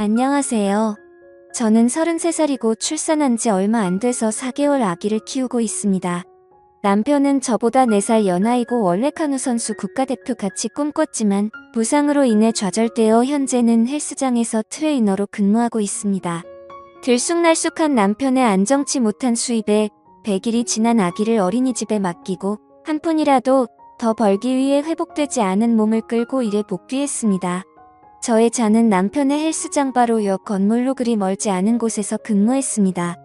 안녕하세요. 저는 33살이고 출산한 지 얼마 안 돼서 4개월 아기를 키우고 있습니다. 남편은 저보다 4살 연하이고 원래 카누 선수 국가대표 같이 꿈꿨지만 부상으로 인해 좌절되어 현재는 헬스장에서 트레이너로 근무하고 있습니다. 들쑥날쑥한 남편의 안정치 못한 수입에 100일이 지난 아기를 어린이집에 맡기고 한 푼이라도 더 벌기 위해 회복되지 않은 몸을 끌고 일에 복귀했습니다. 저의 자는 남편의 헬스장 바로 옆 건물로 그리 멀지 않은 곳에서 근무했습니다.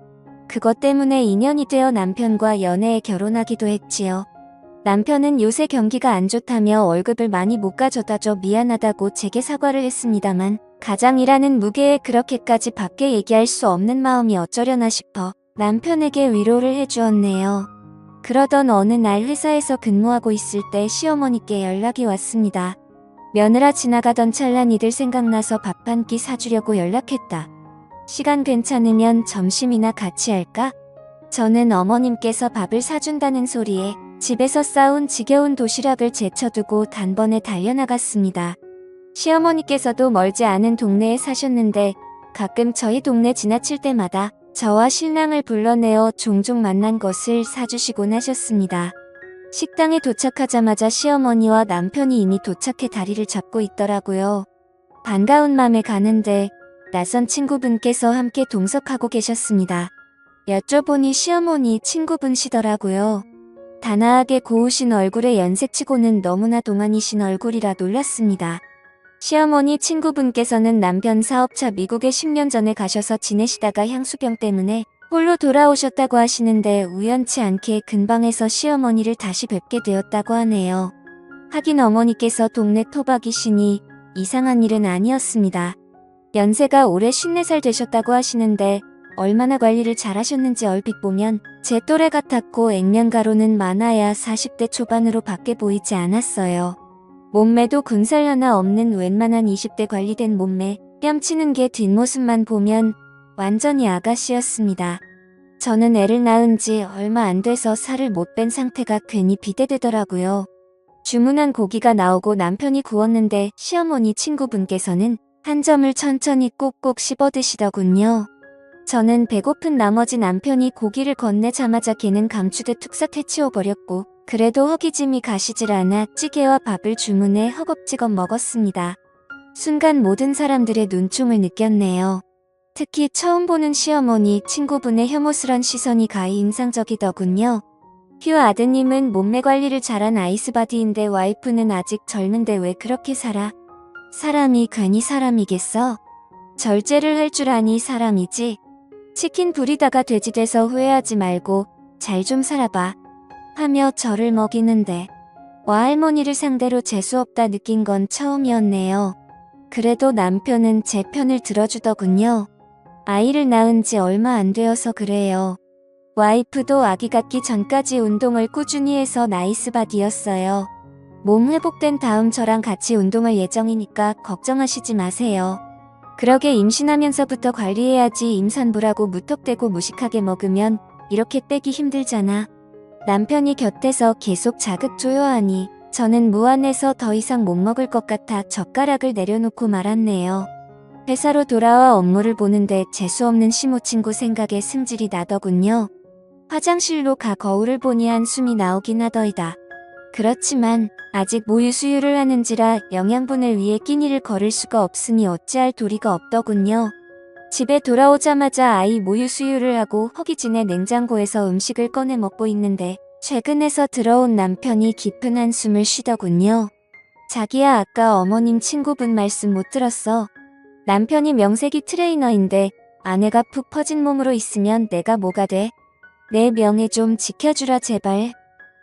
그것 때문에 인연이 되어 남편과 연애에 결혼하기도 했지요. 남편은 요새 경기가 안 좋다며 월급을 많이 못 가져다줘 미안하다고 제게 사과를 했습니다만 가장이라는 무게에 그렇게까지 밖에 얘기할 수 없는 마음이 어쩌려나 싶어 남편에게 위로를 해주었네요. 그러던 어느 날 회사에서 근무하고 있을 때 시어머니께 연락이 왔습니다. 며느라 지나가던 찰나 니들 생각나서 밥 한 끼 사주려고 연락했다. 시간 괜찮으면 점심이나 같이 할까? 저는 어머님께서 밥을 사준다는 소리에 집에서 싸운 지겨운 도시락을 제쳐두고 단번에 달려나갔습니다. 시어머니께서도 멀지 않은 동네에 사셨는데 가끔 저희 동네 지나칠 때마다 저와 신랑을 불러내어 종종 만난 것을 사주시곤 하셨습니다. 식당에 도착하자마자 시어머니와 남편이 이미 도착해 다리를 잡고 있더라고요. 반가운 맘에 가는데 낯선 친구분께서 함께 동석하고 계셨습니다. 여쭤보니 시어머니 친구분시더라고요. 단아하게 고우신 얼굴에 연색치고는 너무나 동안이신 얼굴이라 놀랐습니다. 시어머니 친구분께서는 남편 사업차 미국에 10년 전에 가셔서 지내시다가 향수병 때문에 홀로 돌아오셨다고 하시는데 우연치 않게 근방에서 시어머니를 다시 뵙게 되었다고 하네요. 하긴 어머니께서 동네 토박이시니 이상한 일은 아니었습니다. 연세가 올해 54살 되셨다고 하시는데 얼마나 관리를 잘하셨는지 얼핏 보면 제 또래 같았고 액면가로는 많아야 40대 초반으로 밖에 보이지 않았어요. 몸매도 군살 하나 없는 웬만한 20대 관리된 몸매, 뺨치는 게 뒷모습만 보면 완전히 아가씨였습니다. 저는 애를 낳은 지 얼마 안 돼서 살을 못 뺀 상태가 괜히 비대되더라고요. 주문한 고기가 나오고 남편이 구웠는데 시어머니 친구분께서는 한 점을 천천히 꼭꼭 씹어 드시더군요. 저는 배고픈 나머지 남편이 고기를 건네자마자 걔는 감추듯 툭싹 해치워버렸고 그래도 허기짐이 가시질 않아 찌개와 밥을 주문해 허겁지겁 먹었습니다. 순간 모든 사람들의 눈총을 느꼈네요. 특히 처음 보는 시어머니 친구분의 혐오스런 시선이 가히 인상적이더군요. 휴 아드님은 몸매 관리를 잘한 아이스바디인데 와이프는 아직 젊은데 왜 그렇게 살아? 사람이 괜히 사람이겠어? 절제를 할 줄 아니 사람이지. 치킨 부리다가 돼지 돼서 후회하지 말고 잘 좀 살아봐. 하며 저를 먹이는데 와할머니를 상대로 재수없다 느낀 건 처음이었네요. 그래도 남편은 제 편을 들어주더군요. 아이를 낳은 지 얼마 안 되어서 그래요. 와이프도 아기 갖기 전까지 운동을 꾸준히 해서 나이스바디였어요. 몸 회복된 다음 저랑 같이 운동할 예정이니까 걱정하시지 마세요. 그러게 임신하면서부터 관리해야지 임산부라고 무턱대고 무식하게 먹으면 이렇게 빼기 힘들잖아. 남편이 곁에서 계속 자극조여하니 저는 무안해서 더 이상 못 먹을 것 같아 젓가락을 내려놓고 말았네요. 회사로 돌아와 업무를 보는데 재수없는 시모친구 생각에 승질이 나더군요. 화장실로 가 거울을 보니 한숨이 나오긴 하더이다. 그렇지만 아직 모유 수유를 하는지라 영양분을 위해 끼니를 거를 수가 없으니 어찌할 도리가 없더군요. 집에 돌아오자마자 아이 모유 수유를 하고 허기진에 냉장고에서 음식을 꺼내 먹고 있는데 최근에서 들어온 남편이 깊은 한숨을 쉬더군요. 자기야 아까 어머님 친구분 말씀 못 들었어. 남편이 명색이 트레이너인데 아내가 푹 퍼진 몸으로 있으면 내가 뭐가 돼? 내 명예 좀 지켜주라 제발.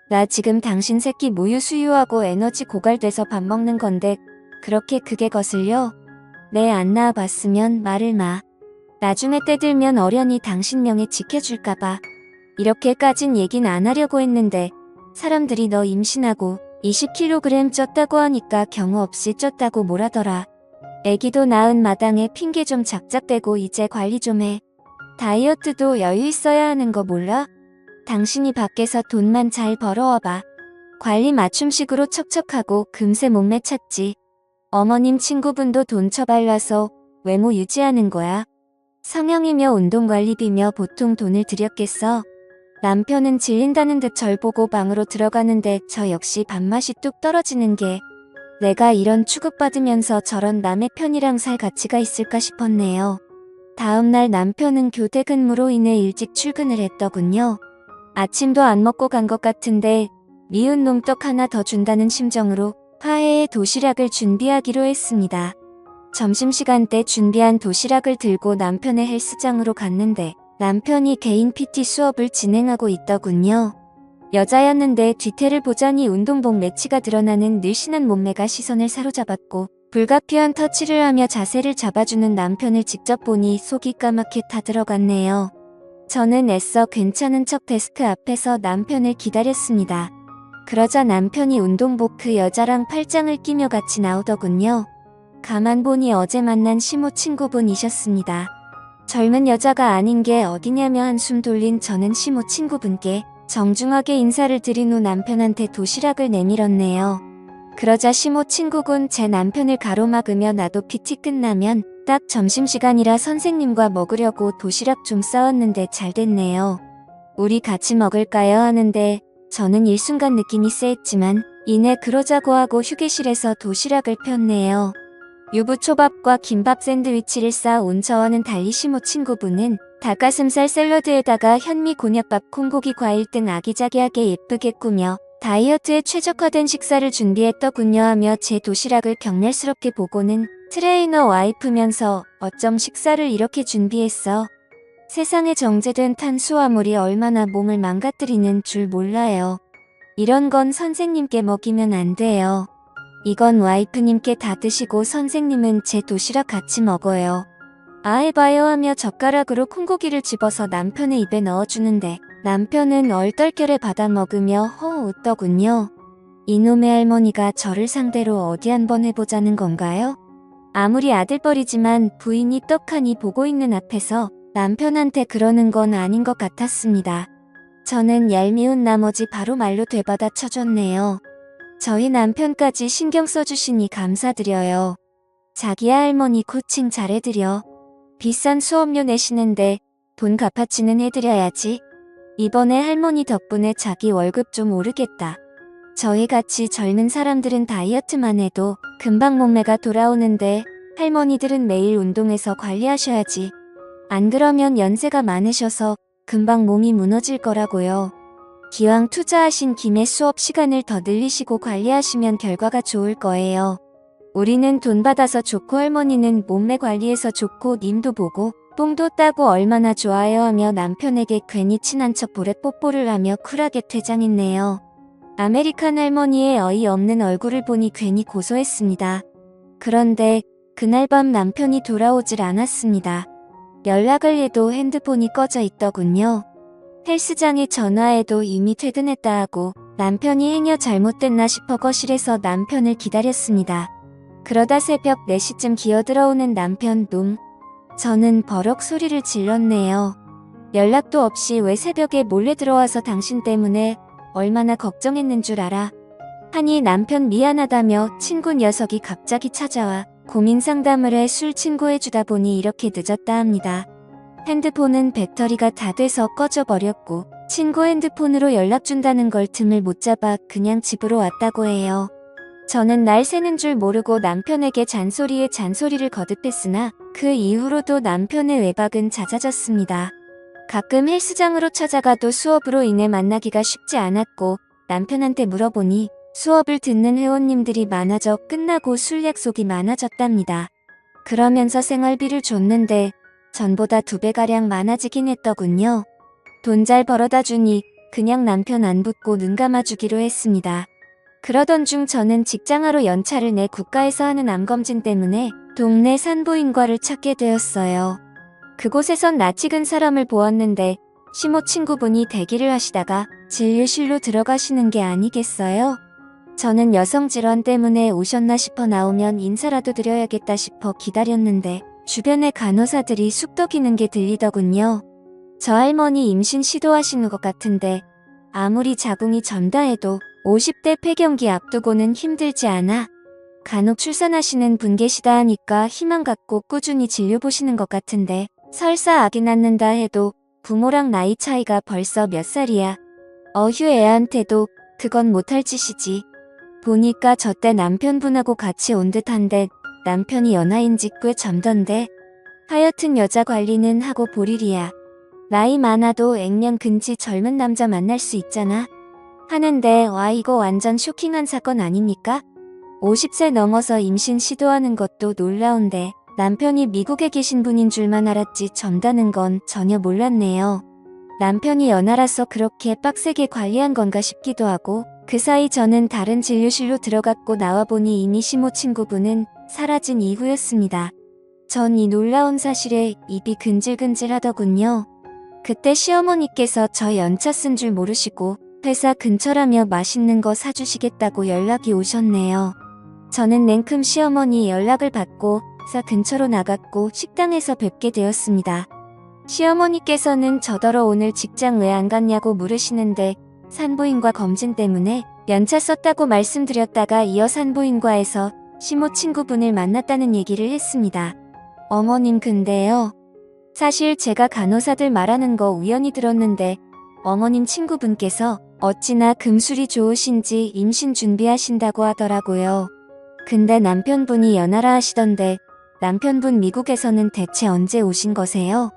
나 지금 당신 새끼 모유 수유하고 에너지 고갈돼서 밥 먹는 건데 그렇게 그게 거슬려? 내 안 낳아봤으면 말을 마. 나중에 때 들면 어련히 당신 명예 지켜줄까봐. 이렇게까진 얘긴 안 하려고 했는데 사람들이 너 임신하고 20kg 쪘다고 하니까 경우 없이 쪘다고 뭐라더라. 애기도 낳은 마당에 핑계 좀 작작대고 이제 관리 좀 해. 다이어트도 여유 있어야 하는 거 몰라? 당신이 밖에서 돈만 잘 벌어와봐. 관리 맞춤식으로 척척하고 금세 몸매 찾지. 어머님 친구분도 돈 처발라서 외모 유지하는 거야. 성형이며 운동관리비며 보통 돈을 들였겠어. 남편은 질린다는 듯 절 보고 방으로 들어가는데 저 역시 밥맛이 뚝 떨어지는 게 내가 이런 취급받으면서 저런 남의 편이랑 살 가치가 있을까 싶었네요. 다음날 남편은 교대 근무로 인해 일찍 출근을 했더군요. 아침도 안 먹고 간 것 같은데 미운 놈떡 하나 더 준다는 심정으로 화해의 도시락을 준비하기로 했습니다. 점심시간 때 준비한 도시락을 들고 남편의 헬스장으로 갔는데 남편이 개인 PT 수업을 진행하고 있더군요. 여자였는데 뒤태를 보자니 운동복 매치가 드러나는 늘씬한 몸매가 시선을 사로잡았고 불가피한 터치를 하며 자세를 잡아주는 남편을 직접 보니 속이 까맣게 타들어갔네요. 저는 애써 괜찮은 척 데스크 앞에서 남편을 기다렸습니다. 그러자 남편이 운동복 그 여자랑 팔짱을 끼며 같이 나오더군요. 가만 보니 어제 만난 시모 친구분이셨습니다. 젊은 여자가 아닌 게 어디냐며 한숨 돌린 저는 시모 친구분께 정중하게 인사를 드린 후 남편한테 도시락을 내밀었네요. 그러자 시모 친구군 제 남편을 가로막으며 나도 PT 끝나면 딱 점심시간이라 선생님과 먹으려고 도시락 좀 싸왔는데 잘 됐네요. 우리 같이 먹을까요 하는데 저는 일순간 느낌이 쎄했지만 이내 그러자고 하고 휴게실에서 도시락을 폈네요. 유부초밥과 김밥 샌드위치를 싸온 저와는 달리 시모 친구분은 닭가슴살 샐러드에다가 현미 곤약밥 콩고기 과일 등 아기자기하게 예쁘게 꾸며 다이어트에 최적화된 식사를 준비했더군요 하며 제 도시락을 격렬스럽게 보고는 트레이너 와이프면서 어쩜 식사를 이렇게 준비했어. 세상에 정제된 탄수화물이 얼마나 몸을 망가뜨리는 줄 몰라요. 이런 건 선생님께 먹이면 안 돼요. 이건 와이프님께 다 드시고 선생님은 제 도시락 같이 먹어요. 아 해봐요 하며 젓가락으로 콩고기를 집어서 남편의 입에 넣어주는데 남편은 얼떨결에 받아 먹으며 허 웃더군요. 이놈의 할머니가 저를 상대로 어디 한번 해보자는 건가요? 아무리 아들뻘이지만 부인이 떡하니 보고 있는 앞에서 남편한테 그러는 건 아닌 것 같았습니다. 저는 얄미운 나머지 바로 말로 되받아 쳐줬네요. 저희 남편까지 신경 써주시니 감사드려요. 자기야 할머니 코칭 잘해드려. 비싼 수업료 내시는데 돈 갚아치는 해드려야지. 이번에 할머니 덕분에 자기 월급 좀 오르겠다. 저희같이 젊은 사람들은 다이어트만 해도 금방 몸매가 돌아오는데 할머니들은 매일 운동해서 관리하셔야지. 안 그러면 연세가 많으셔서 금방 몸이 무너질 거라고요. 기왕 투자하신 김에 수업 시간을 더 늘리시고 관리하시면 결과가 좋을 거예요. 우리는 돈 받아서 좋고 할머니는 몸매 관리해서 좋고 님도 보고 뽕도 따고 얼마나 좋아요 하며 남편에게 괜히 친한 척 볼에 뽀뽀를 하며 쿨하게 퇴장했네요. 아메리칸 할머니의 어이없는 얼굴을 보니 괜히 고소했습니다. 그런데 그날 밤 남편이 돌아오질 않았습니다. 연락을 해도 핸드폰이 꺼져 있더군요. 헬스장에 전화해도 이미 퇴근했다 하고 남편이 행여 잘못됐나 싶어 거실에서 남편을 기다렸습니다. 그러다 새벽 4시쯤 기어들어오는 남편 놈. 저는 버럭 소리를 질렀네요. 연락도 없이 왜 새벽에 몰래 들어와서 당신 때문에 얼마나 걱정했는 줄 알아. 하니 남편 미안하다며 친구 녀석이 갑자기 찾아와 고민 상담을 해 술 친구해주다 보니 이렇게 늦었다 합니다. 핸드폰은 배터리가 다 돼서 꺼져버렸고 친구 핸드폰으로 연락 준다는 걸 틈을 못 잡아 그냥 집으로 왔다고 해요. 저는 날 새는 줄 모르고 남편에게 잔소리에 잔소리를 거듭했으나 그 이후로도 남편의 외박은 잦아졌습니다. 가끔 헬스장으로 찾아가도 수업으로 인해 만나기가 쉽지 않았고 남편한테 물어보니 수업을 듣는 회원님들이 많아져 끝나고 술 약속이 많아졌답니다. 그러면서 생활비를 줬는데 전보다 2배가량 많아지긴 했더군요. 돈 잘 벌어다 주니 그냥 남편 안 붙고 눈 감아주기로 했습니다. 그러던 중 저는 직장하러 연차를 내 국가에서 하는 암검진 때문에 동네 산부인과를 찾게 되었어요. 그곳에선 낯익은 사람을 보았는데 시모 친구분이 대기를 하시다가 진료실로 들어가시는 게 아니겠어요? 저는 여성질환 때문에 오셨나 싶어 나오면 인사라도 드려야겠다 싶어 기다렸는데 주변의 간호사들이 쑥덕이는 게 들리더군요. 저 할머니 임신 시도하시는 것 같은데 아무리 자궁이 전다 해도 50대 폐경기 앞두고는 힘들지 않아? 간혹 출산하시는 분 계시다 하니까 희망 갖고 꾸준히 진료 보시는 것 같은데 설사 아기 낳는다 해도 부모랑 나이 차이가 벌써 몇 살이야. 어휴 애한테도 그건 못할 짓이지. 보니까 저때 남편분하고 같이 온 듯한데 남편이 연하인지 꽤 젊던데. 하여튼 여자 관리는 하고 보리리야. 나이 많아도 액면 근지 젊은 남자 만날 수 있잖아. 하는데 와 이거 완전 쇼킹한 사건 아닙니까? 50세 넘어서 임신 시도하는 것도 놀라운데 남편이 미국에 계신 분인 줄만 알았지 젊다는 건 전혀 몰랐네요. 남편이 연하라서 그렇게 빡세게 관리한 건가 싶기도 하고 그 사이 저는 다른 진료실로 들어갔고 나와보니 이미 시모 친구분은 사라진 이후였습니다. 전 이 놀라운 사실에 입이 근질근질 하더군요. 그때 시어머니께서 저 연차 쓴 줄 모르시고 회사 근처라며 맛있는 거 사주시겠다고 연락이 오셨네요. 저는 냉큼 시어머니 연락을 받고 회사 근처로 나갔고 식당에서 뵙게 되었습니다. 시어머니께서는 저더러 오늘 직장 왜 안 갔냐고 물으시는데 산부인과 검진 때문에 연차 썼다고 말씀드렸다가 이어 산부인과에서 시모 친구분을 만났다는 얘기를 했습니다. 어머님 근데요. 사실 제가 간호사들 말하는 거 우연히 들었는데 어머님 친구분께서 어찌나 금술이 좋으신지 임신 준비하신다고 하더라고요. 근데 남편분이 연하라 하시던데 남편분 미국에서는 대체 언제 오신 거세요?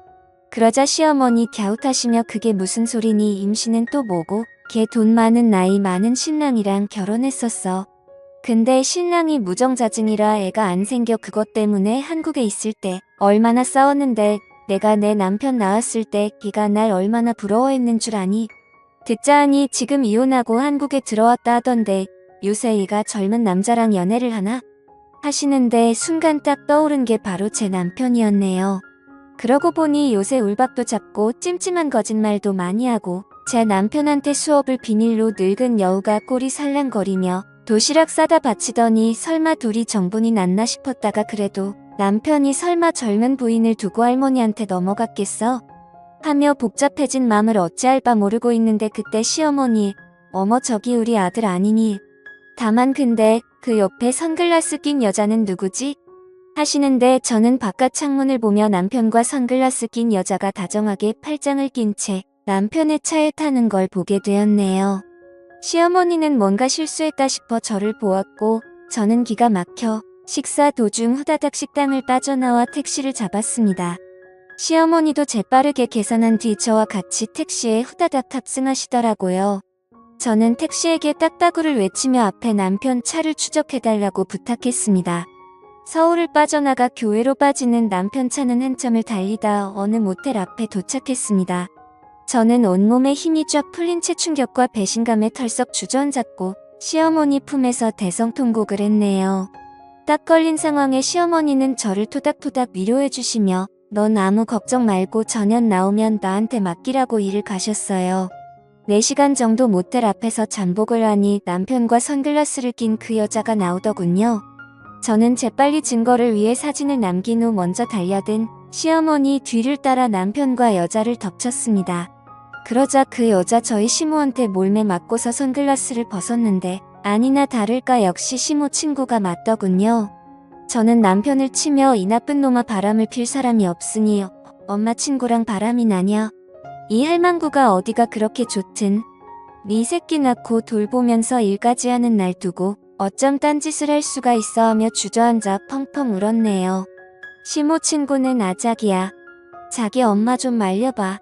그러자 시어머니 갸웃하시며 그게 무슨 소리니 임신은 또 뭐고 걔 돈 많은 나이 많은 신랑이랑 결혼했었어. 근데 신랑이 무정자증이라 애가 안 생겨 그것 때문에 한국에 있을 때 얼마나 싸웠는데 내가 내 남편 낳았을 때 걔가 날 얼마나 부러워했는 줄 아니? 듣자 하니 지금 이혼하고 한국에 들어왔다 하던데 요새 얘가 젊은 남자랑 연애를 하나? 하시는데 순간 딱 떠오른 게 바로 제 남편이었네요. 그러고 보니 요새 울박도 잡고 찜찜한 거짓말도 많이 하고 제 남편한테 수업을 비밀로 늙은 여우가 꼬리 살랑거리며 도시락 싸다 바치더니 설마 둘이 정분이 났나 싶었다가 그래도 남편이 설마 젊은 부인을 두고 할머니한테 넘어갔겠어? 하며 복잡해진 마음을 어찌할 바 모르고 있는데 그때 시어머니 어머 저기 우리 아들 아니니? 다만 근데 그 옆에 선글라스 낀 여자는 누구지? 하시는데 저는 바깥 창문을 보며 남편과 선글라스 낀 여자가 다정하게 팔짱을 낀 채 남편의 차에 타는 걸 보게 되었네요. 시어머니는 뭔가 실수했다 싶어 저를 보았고 저는 기가 막혀 식사 도중 후다닥 식당을 빠져나와 택시를 잡았습니다. 시어머니도 재빠르게 계산한 뒤 저와 같이 택시에 후다닥 탑승하시더라고요. 저는 택시에게 딱따구를 외치며 앞에 남편 차를 추적해달라고 부탁했습니다. 서울을 빠져나가 교외로 빠지는 남편 차는 한참을 달리다 어느 모텔 앞에 도착했습니다. 저는 온몸에 힘이 쫙 풀린 채 충격과 배신감에 털썩 주저앉았고 시어머니 품에서 대성통곡을 했네요. 딱 걸린 상황에 시어머니는 저를 토닥토닥 위로해 주시며 넌 아무 걱정 말고 저녁 나오면 나한테 맡기라고 일을 가셨어요. 4시간 정도 모텔 앞에서 잠복을 하니 남편과 선글라스를 낀 그 여자가 나오더군요. 저는 재빨리 증거를 위해 사진을 남긴 후 먼저 달려든 시어머니 뒤를 따라 남편과 여자를 덮쳤습니다. 그러자 그 여자 저희 시모한테 몰매 맞고서 선글라스를 벗었는데 아니나 다를까 역시 시모 친구가 맞더군요. 저는 남편을 치며 이 나쁜 놈아 바람을 필 사람이 없으니 엄마 친구랑 바람이 나냐? 이 할망구가 어디가 그렇게 좋든 네 새끼 낳고 돌보면서 일까지 하는 날 두고 어쩜 딴짓을 할 수가 있어 하며 주저앉아 펑펑 울었네요. 시모 친구는 아작이야. 자기 엄마 좀 말려봐.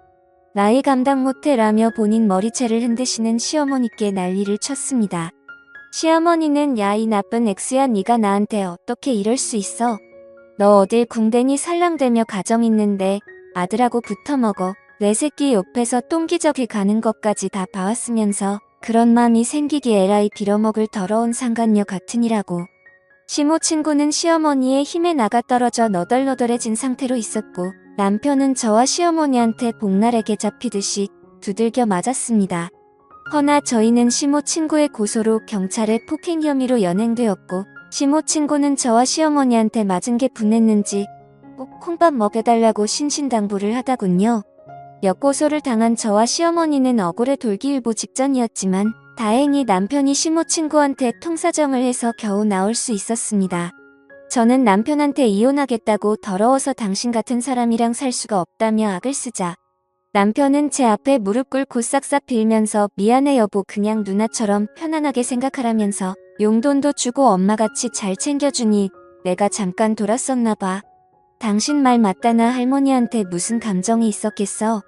나이 감당 못해 라며 본인 머리채를 흔드시는 시어머니께 난리를 쳤습니다. 시어머니는 야 이 나쁜 엑스야 네가 나한테 어떻게 이럴 수 있어. 너 어딜 궁뎅이 살랑대며 가정 있는데 아들하고 붙어먹어. 내 새끼 옆에서 똥기저귀 가는 것까지 다 봐왔으면서 그런 맘이 생기기 에라이 빌어먹을 더러운 상간녀 같으니라고. 시모 친구는 시어머니의 힘에 나가 떨어져 너덜너덜해진 상태로 있었고 남편은 저와 시어머니한테 복날에게 잡히듯이 두들겨 맞았습니다. 허나 저희는 시모 친구의 고소로 경찰에 폭행 혐의로 연행되었고 시모 친구는 저와 시어머니한테 맞은 게 분했는지 꼭 콩밥 먹여달라고 신신당부를 하다군요. 역고소를 당한 저와 시어머니는 억울해 돌기일보 직전이었지만 다행히 남편이 시모 친구한테 통사정을 해서 겨우 나올 수 있었습니다. 저는 남편한테 이혼하겠다고 더러워서 당신 같은 사람이랑 살 수가 없다며 악을 쓰자 남편은 제 앞에 무릎 꿇고 싹싹 빌면서 미안해 여보 그냥 누나처럼 편안하게 생각하라면서 용돈도 주고 엄마같이 잘 챙겨주니 내가 잠깐 돌았었나 봐. 당신 말 맞다나 할머니한테 무슨 감정이 있었겠어.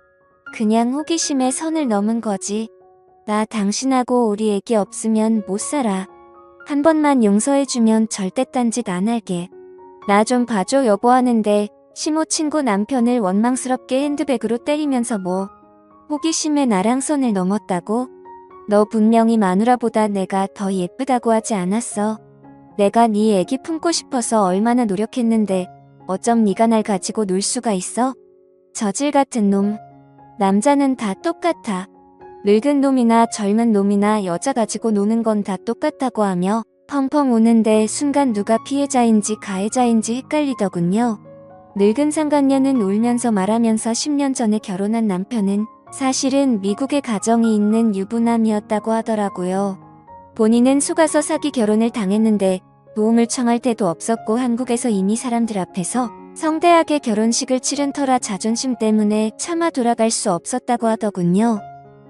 그냥 호기심에 선을 넘은 거지. 나 당신하고 우리 애기 없으면 못 살아. 한 번만 용서해주면 절대 딴짓 안 할게. 나 좀 봐줘 여보 하는데 시모 친구 남편을 원망스럽게 핸드백으로 때리면서 뭐 호기심에 나랑 선을 넘었다고? 너 분명히 마누라보다 내가 더 예쁘다고 하지 않았어. 내가 네 애기 품고 싶어서 얼마나 노력했는데 어쩜 네가 날 가지고 놀 수가 있어? 저질 같은 놈. 남자는 다 똑같아. 늙은 놈이나 젊은 놈이나 여자 가지고 노는 건 다 똑같다고 하며 펑펑 우는데 순간 누가 피해자인지 가해자인지 헷갈리더군요. 늙은 상간녀는 울면서 말하면서 10년 전에 결혼한 남편은 사실은 미국에 가정이 있는 유부남이었다고 하더라고요. 본인은 속아서 사기 결혼을 당했는데 도움을 청할 데도 없었고 한국에서 이미 사람들 앞에서 성대하게 결혼식을 치른 터라 자존심 때문에 차마 돌아갈 수 없었다고 하더군요.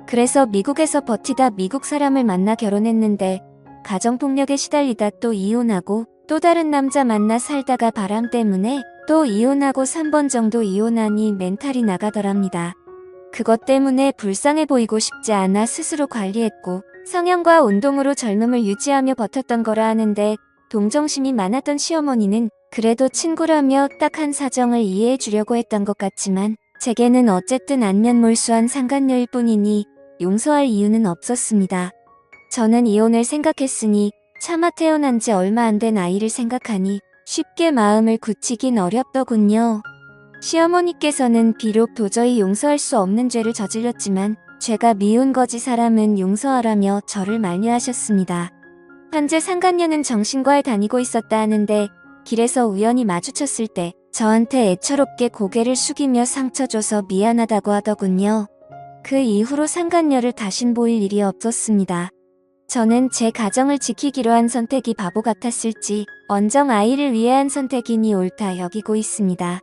그래서 미국에서 버티다 미국 사람을 만나 결혼했는데 가정폭력에 시달리다 또 이혼하고 또 다른 남자 만나 살다가 바람 때문에 또 이혼하고 3번 정도 이혼하니 멘탈이 나가더랍니다. 그것 때문에 불쌍해 보이고 싶지 않아 스스로 관리했고 성형과 운동으로 젊음을 유지하며 버텼던 거라 하는데 동정심이 많았던 시어머니는 그래도 친구라며 딱한 사정을 이해해 주려고 했던 것 같지만 제게는 어쨌든 안면몰수한 상간녀일 뿐이니 용서할 이유는 없었습니다. 저는 이혼을 생각했으니 차마 태어난 지 얼마 안 된 아이를 생각하니 쉽게 마음을 굳히긴 어렵더군요. 시어머니께서는 비록 도저히 용서할 수 없는 죄를 저질렀지만 죄가 미운 거지 사람은 용서하라며 저를 만류하셨습니다. 현재 상간녀는 정신과에 다니고 있었다 하는데 길에서 우연히 마주쳤을 때 저한테 애처롭게 고개를 숙이며 상처 줘서 미안하다고 하더군요. 그 이후로 상간녀를 다신 보일 일이 없었습니다. 저는 제 가정을 지키기로 한 선택이 바보 같았을지 언정 아이를 위해 한 선택이니 옳다 여기고 있습니다.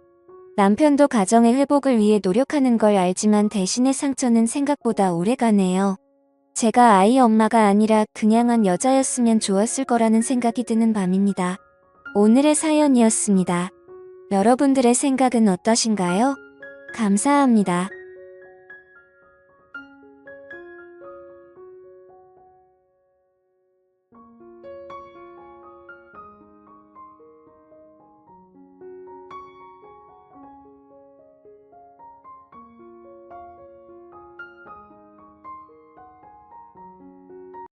남편도 가정의 회복을 위해 노력하는 걸 알지만 대신에 상처는 생각보다 오래가네요. 제가 아이 엄마가 아니라 그냥한 여자였으면 좋았을 거라는 생각이 드는 밤입니다. 오늘의 사연이었습니다. 여러분들의 생각은 어떠신가요? 감사합니다.